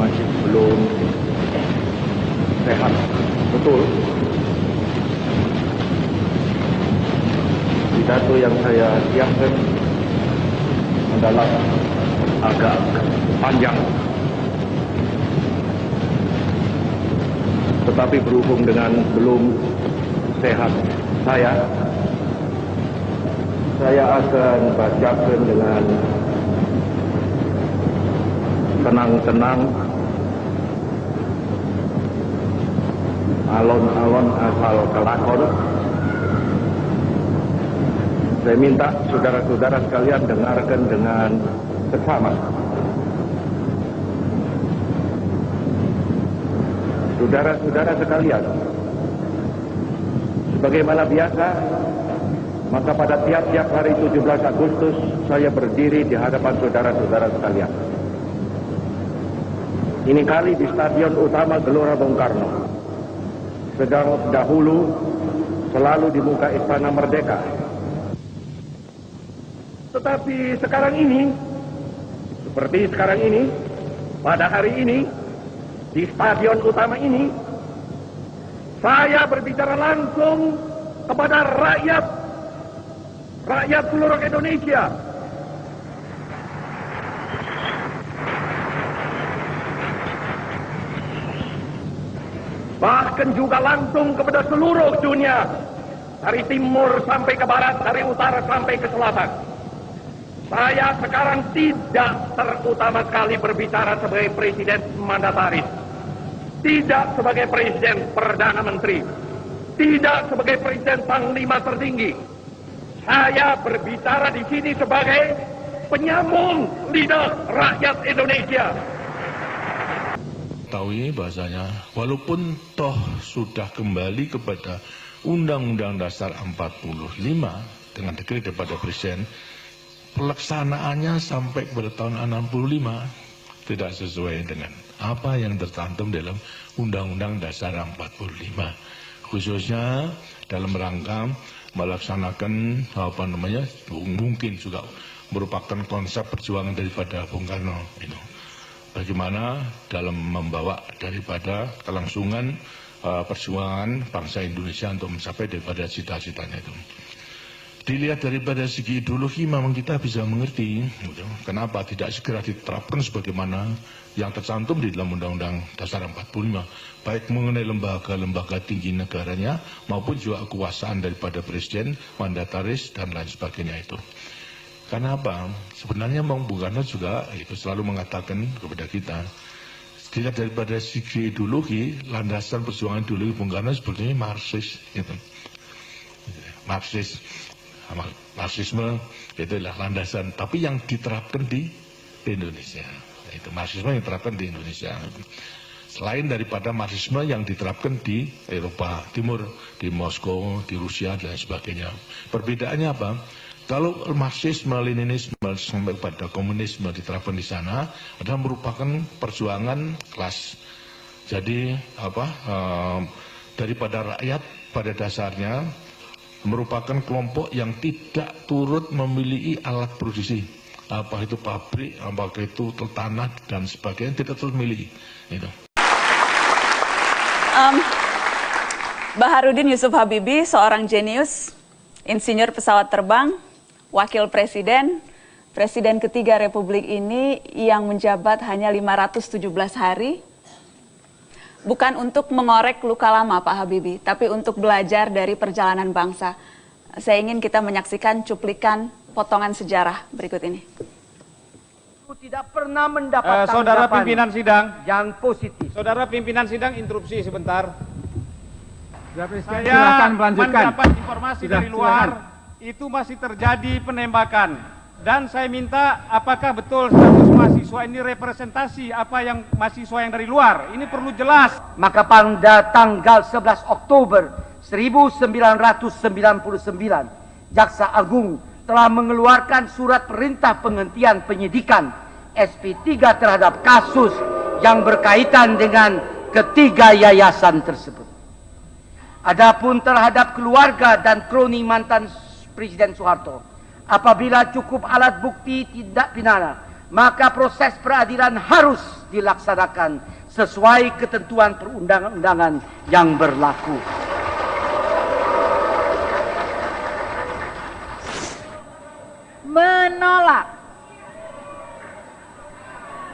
masih belum sehat betul. Pidato yang saya siapkan adalah agak panjang, tetapi berhubung dengan belum sehat saya akan bacakan dengan tenang-tenang, alon-alon asal kelakon. Saya minta saudara-saudara sekalian dengarkan dengan seksama. Saudara-saudara sekalian, sebagaimana biasa, maka pada tiap-tiap hari 17 Agustus saya berdiri di hadapan saudara-saudara sekalian. Ini kali di Stadion Utama Gelora Bung Karno. Sedang dahulu selalu di muka Istana Merdeka. Tetapi sekarang ini, seperti sekarang ini, pada hari ini, di Stadion Utama ini, saya berbicara langsung kepada rakyat seluruh Indonesia. Bahkan juga langsung kepada seluruh dunia, dari timur sampai ke barat, dari utara sampai ke selatan. Saya sekarang tidak terutama sekali berbicara sebagai presiden mandataris, tidak sebagai presiden perdana menteri, tidak sebagai presiden panglima tertinggi. Saya berbicara di sini sebagai penyambung lidah rakyat Indonesia. Tahu ini bahasanya, walaupun toh sudah kembali kepada Undang-Undang Dasar 45 dengan dekret daripada Presiden, pelaksanaannya sampai kepada tahun 65 tidak sesuai dengan apa yang tercantum dalam Undang-Undang Dasar 45, khususnya dalam rangka melaksanakan mungkin juga merupakan konsep perjuangan daripada Bung Karno itu. Bagaimana dalam membawa daripada kelangsungan perjuangan bangsa Indonesia untuk mencapai daripada cita-citanya itu. Dilihat daripada segi ideologi memang kita bisa mengerti kenapa tidak segera diterapkan sebagaimana yang tercantum di dalam Undang-Undang Dasar 45, baik mengenai lembaga-lembaga tinggi negaranya maupun juga kekuasaan daripada presiden, mandataris dan lain sebagainya itu. Karena apa? Sebenarnya Bung Karno juga itu selalu mengatakan kepada kita, dilihat daripada segi ideologi, landasan perjuangan ideologi Bung Karno sebetulnya Marxis gitu. Marxisme itu adalah landasan, tapi yang diterapkan di Indonesia. Itu Marxisme yang diterapkan di Indonesia. Selain daripada Marxisme yang diterapkan di Eropa Timur, di Moskow, di Rusia dan sebagainya. Perbedaannya apa? Kalau Marxisme, Leninisme sampai pada komunisme diterapkan di sana adalah merupakan perjuangan kelas. Jadi daripada rakyat pada dasarnya merupakan kelompok yang tidak turut memiliki alat produksi, apa itu pabrik, apakah itu tanah dan sebagainya, tidak turut memiliki. Itu. Baharudin Yusuf Habibie, seorang jenius, insinyur pesawat terbang, wakil presiden, presiden ketiga Republik ini yang menjabat hanya 517 hari. Bukan untuk mengorek luka lama Pak Habibie, tapi untuk belajar dari perjalanan bangsa. Saya ingin kita menyaksikan cuplikan potongan sejarah berikut ini. Tidak pernah mendapat Saudara pimpinan sidang yang positif. Saudara pimpinan sidang, interupsi sebentar. Saya mendapat informasi dari luar, itu masih terjadi penembakan. Dan saya minta apakah betul status mahasiswa ini representasi apa yang mahasiswa yang dari luar. Ini perlu jelas. Maka pada tanggal 11 Oktober 1999, Jaksa Agung telah mengeluarkan surat perintah penghentian penyidikan SP3 terhadap kasus yang berkaitan dengan ketiga yayasan tersebut. Adapun terhadap keluarga dan kroni mantan Presiden Soeharto, apabila cukup alat bukti tidak pidana, maka proses peradilan harus dilaksanakan sesuai ketentuan perundang-undangan yang berlaku. Menolak.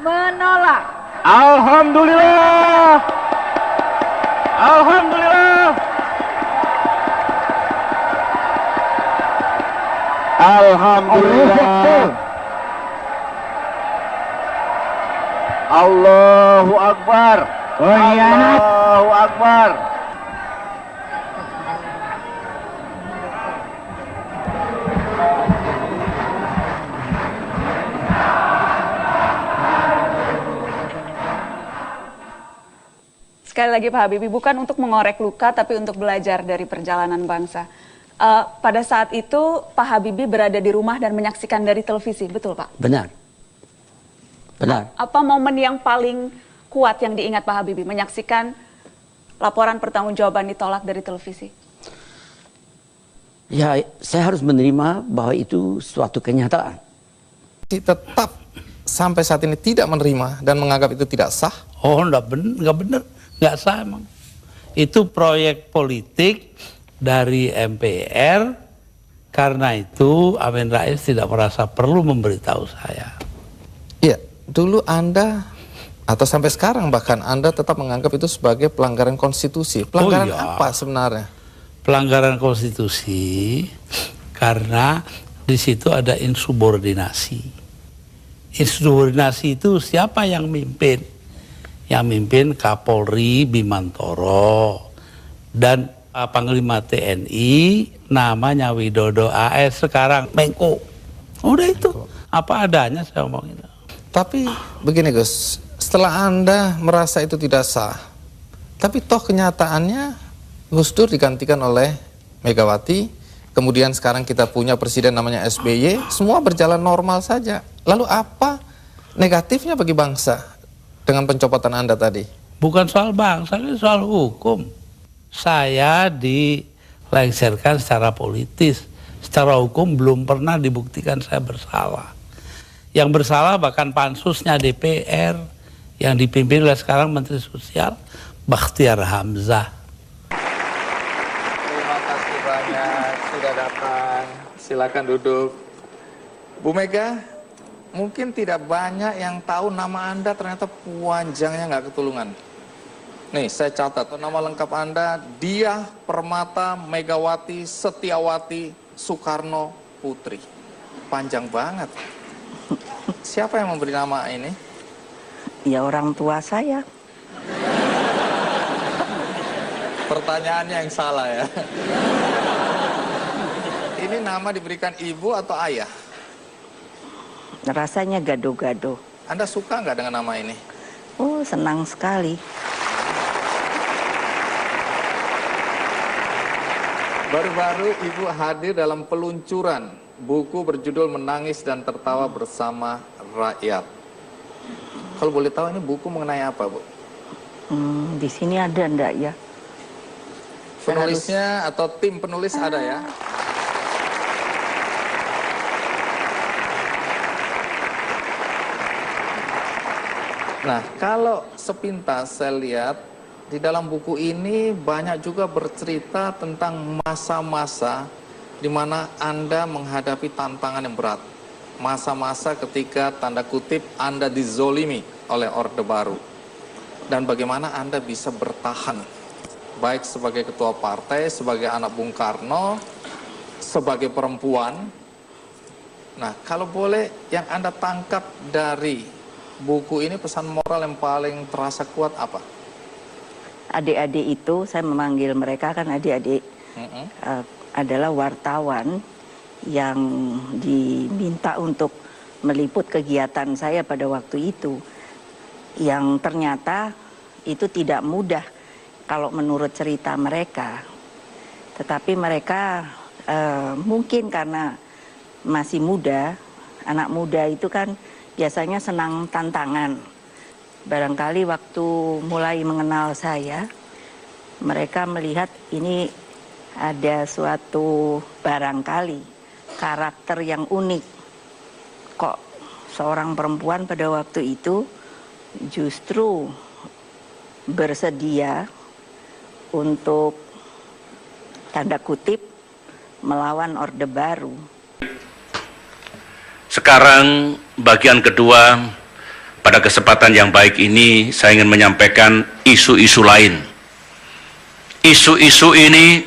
Menolak. Alhamdulillah. Alhamdulillah. Alhamdulillah. Allahu Akbar. Allahu Akbar. Sekali lagi Pak Habibie, bukan untuk mengorek luka, tapi untuk belajar dari perjalanan bangsa. Pada saat itu Pak Habibie berada di rumah dan menyaksikan dari televisi, betul Pak? Benar. Benar. Apa momen yang paling kuat yang diingat Pak Habibie, menyaksikan laporan pertanggungjawaban ditolak dari televisi? Ya, saya harus menerima bahwa itu suatu kenyataan. Tetap sampai saat ini tidak menerima dan menganggap itu tidak sah. Oh, enggak benar. Nggak sah emang. Itu proyek politik dari MPR, karena itu Amin Rais tidak merasa perlu memberitahu saya. Iya, dulu Anda atau sampai sekarang bahkan Anda tetap menganggap itu sebagai pelanggaran konstitusi. Pelanggaran apa sebenarnya? Pelanggaran konstitusi karena di situ ada insubordinasi. Insubordinasi itu siapa yang mimpin? Yang mimpin Kapolri Bimantoro dan Panglima TNI namanya Widodo AS, sekarang Menko. Udah itu apa adanya saya ngomong itu. Tapi begini Gus, setelah Anda merasa itu tidak sah, tapi toh kenyataannya Gus Dur digantikan oleh Megawati, kemudian sekarang kita punya presiden namanya SBY, semua berjalan normal saja. Lalu apa negatifnya bagi bangsa dengan pencopotan Anda tadi? Bukan soal bangsa, ini soal hukum. Saya dilengsarkan secara politis. Secara hukum belum pernah dibuktikan saya bersalah. Yang bersalah bahkan pansusnya DPR yang dipimpin oleh sekarang Menteri Sosial Bakhtiar Hamzah. Terima kasih banyak sudah datang. Silakan duduk. Bu Mega, mungkin tidak banyak yang tahu nama Anda, ternyata panjangnya nggak ketulungan. Nih, saya catat, nama lengkap Anda, Diah Permata Megawati Setiawati Soekarno Putri. Panjang banget. Siapa yang memberi nama ini? Ya orang tua saya. Pertanyaannya yang salah ya. Ini nama diberikan ibu atau ayah? Rasanya gado-gado. Anda suka nggak dengan nama ini? Oh, senang sekali. Baru-baru Ibu hadir dalam peluncuran buku berjudul Menangis dan Tertawa Bersama Rakyat. Kalau boleh tahu ini buku mengenai apa, Bu? Di sini ada enggak ya? Penulisnya atau tim penulis ada ya? Nah, kalau sepintas saya lihat di dalam buku ini banyak juga bercerita tentang masa-masa di mana Anda menghadapi tantangan yang berat. Masa-masa ketika tanda kutip Anda dizolimi oleh Orde Baru. Dan bagaimana Anda bisa bertahan. Baik sebagai ketua partai, sebagai anak Bung Karno, sebagai perempuan. Nah, kalau boleh yang Anda tangkap dari buku ini, pesan moral yang paling terasa kuat apa? Adik-adik itu, saya memanggil mereka kan adik-adik, adalah wartawan yang diminta untuk meliput kegiatan saya pada waktu itu. Yang ternyata itu tidak mudah kalau menurut cerita mereka. Tetapi mereka mungkin karena masih muda, anak muda itu kan biasanya senang tantangan. Barangkali waktu mulai mengenal saya, mereka melihat ini ada suatu barangkali karakter yang unik. Kok seorang perempuan pada waktu itu justru bersedia untuk tanda kutip melawan Orde Baru. Sekarang bagian kedua, pada kesempatan yang baik ini saya ingin menyampaikan isu-isu lain. Isu-isu ini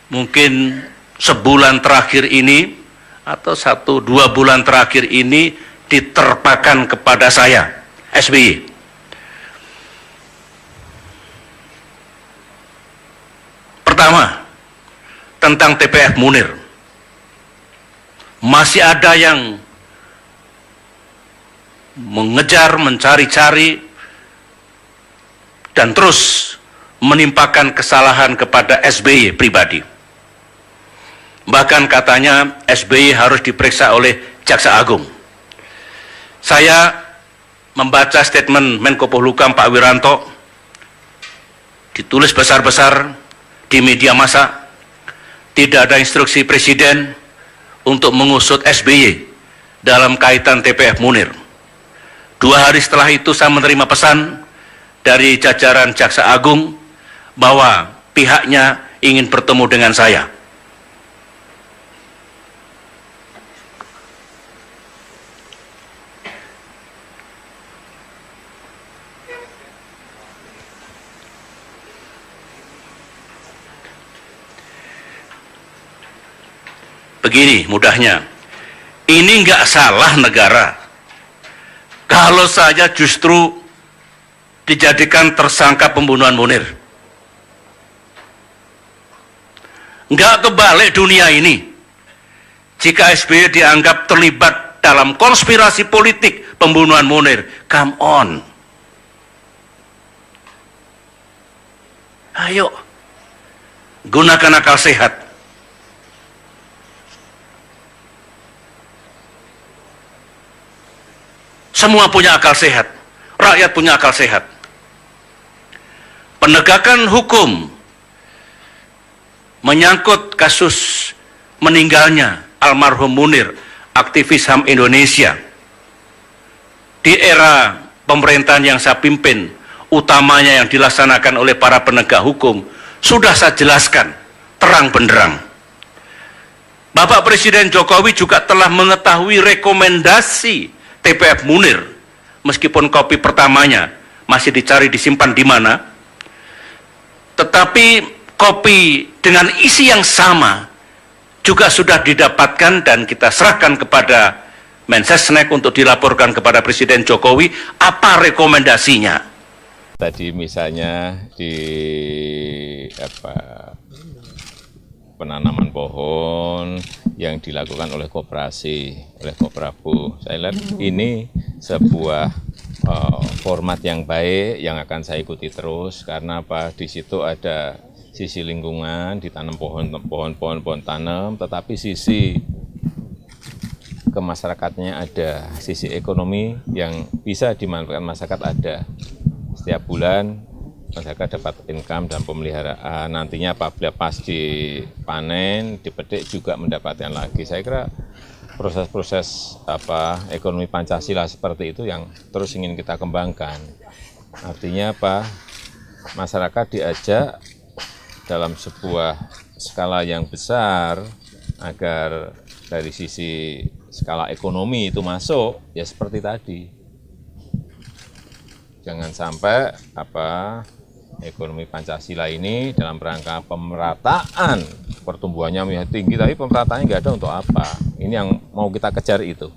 mungkin sebulan terakhir ini atau 1-2 bulan terakhir ini diterpakan kepada saya, SBY. Pertama, tentang TPF Munir. Masih ada yang mengejar, mencari-cari, dan terus menimpakan kesalahan kepada SBY pribadi. Bahkan katanya SBY harus diperiksa oleh Jaksa Agung. Saya membaca statement Menko Polhukam Pak Wiranto, ditulis besar-besar di media massa, tidak ada instruksi Presiden untuk mengusut SBY dalam kaitan TPF Munir. 2 hari setelah itu saya menerima pesan dari jajaran Jaksa Agung bahwa pihaknya ingin bertemu dengan saya. Begini mudahnya, ini nggak salah negara kalau saya justru dijadikan tersangka pembunuhan Munir. Nggak kebalik dunia ini jika SBY dianggap terlibat dalam konspirasi politik pembunuhan Munir. Come on, ayo gunakan akal sehat. Semua punya akal sehat, rakyat punya akal sehat. Penegakan hukum menyangkut kasus meninggalnya almarhum Munir, aktivis HAM Indonesia, di era pemerintahan yang saya pimpin, utamanya yang dilaksanakan oleh para penegak hukum, sudah saya jelaskan terang benderang. Bapak Presiden Jokowi juga telah mengetahui rekomendasi TPF Munir, meskipun kopi pertamanya masih dicari disimpan di mana, tetapi kopi dengan isi yang sama juga sudah didapatkan dan kita serahkan kepada Mensesnek untuk dilaporkan kepada Presiden Jokowi. Apa rekomendasinya? Tadi misalnya di penanaman pohon yang dilakukan oleh koperasi, oleh Koprabu. Saya lihat ini sebuah format yang baik yang akan saya ikuti terus, karena apa? Di situ ada sisi lingkungan, ditanam pohon tanam, tetapi sisi kemasyarakatnya ada, sisi ekonomi yang bisa dimanfaatkan masyarakat ada. Setiap bulan masyarakat dapat income dan pemeliharaan, nantinya apabila pas dipanen, dipetik juga mendapatkan lagi. Saya kira proses-proses ekonomi Pancasila seperti itu yang terus ingin kita kembangkan. Artinya apa? Masyarakat diajak dalam sebuah skala yang besar agar dari sisi skala ekonomi itu masuk, ya seperti tadi. Jangan sampai ekonomi Pancasila ini dalam rangka pemerataan pertumbuhannya tinggi, tapi pemerataannya nggak ada untuk apa. Ini yang mau kita kejar itu.